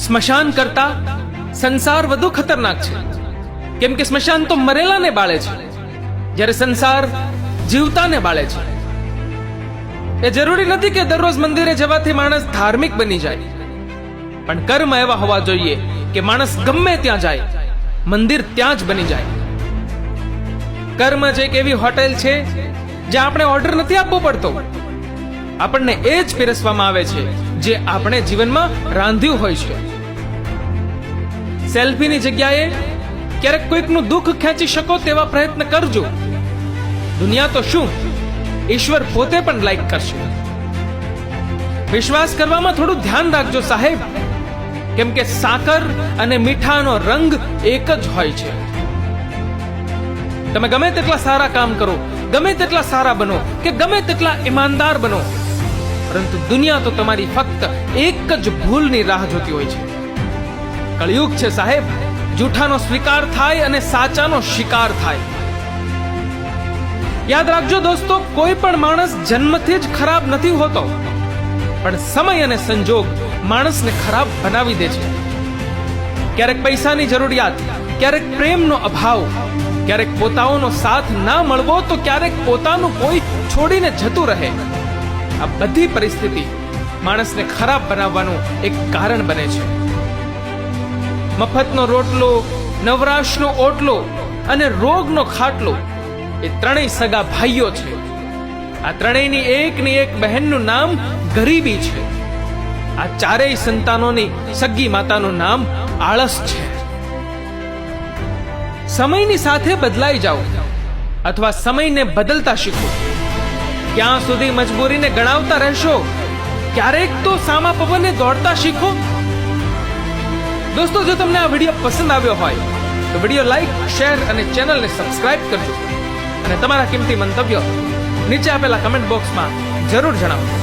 સ્મશાન કરતા સંસાર વધુ ખતરનાક છે, કેમ કે સ્મશાન તો મરેલાને બાળે છે, જ્યારે સંસાર જીવતાને બાળે છે. એ જરૂરી નથી કે દરરોજ મંદિરે જવાથી માણસ ધાર્મિક બની જાય, પણ કર્મ એવા હોવા જોઈએ કે માણસ ગમે ત્યાં જાય, મંદિર ત્યાં જ બની જાય. કર્મ જ એક એવી હોટેલ છે જ્યાં આપણે ઓર્ડર નથી આપવો પડતો, આપણને એ જ પીરસવામાં આવે છે જે આપણે જીવનમાં રાંધ્યું હોય છે. સેલ્ફીની જગ્યાએ ક્યારેક કોઈકનું દુઃખ ખેંચી શકો તેવા પ્રયત્ન કરજો. દુનિયા તો શું, ઈશ્વર પોતે પણ લાઈક કરશે. વિશ્વાસ કરવામાં થોડું ધ્યાન રાખજો સાહેબ, કેમ કે સાકર અને મીઠાનો રંગ એક જ હોય છે. તમે ગમે તેટલા સારા કામ કરો, ગમે તેટલા સારા બનો કે ગમે તેટલા ઈમાનદાર બનો, પરંતુ દુનિયા તો તમારી ફક્ત એક જ ભૂલની રાહ જોતી હોય છે. કળિયુગ છે સાહેબ, જૂઠાનો સ્વીકાર થાય અને સાચાનો શિકાર થાય. યાદ રાખજો દોસ્તો, કોઈ પણ માણસ જન્મથી જ ખરાબ નથી હોતો, પણ સમય અને સંજોગ માણસને ખરાબ બનાવી દે છે. ક્યારેક પૈસાની જરૂરિયાત, ક્યારેક પ્રેમનો અભાવ, ક્યારેક પોતાઓનો સાથ ના મળવો, તો ક્યારેક પોતાનું કોઈ છોડીને જતું રહે. આ બધી પરિસ્થિતિ માણસને ખરાબ બનાવવાનું એક કારણ બને છે. મફતનો રોટલો, નવરાશનો ઓટલો અને રોગનો ખાટલો એ ત્રણેય સગા ભાઈઓ છે. આ ત્રણેયની એકની એક બહેનનું નામ ગરીબી છે. આ ચારેય સંતાનોની સગી માતાનું નામ આળસ છે. સમયની સાથે બદલાઈ જાઓ અથવા સમયને બદલતા શીખો. ક્યાં સુધી મજબૂરીને ગણાવતા રહેશો? ક્યારેક તો સામા પવને દોડતા શીખો. દોસ્તો, જો તમને આ વિડીયો પસંદ આવ્યો હોય તો વિડીયો લાઈક, શેર અને ચેનલને સબસ્ક્રાઇબ કરજો અને તમારા કિંમતી મંતવ્યો નીચે આપેલા કમેન્ટ બોક્સમાં જરૂર જણાવો.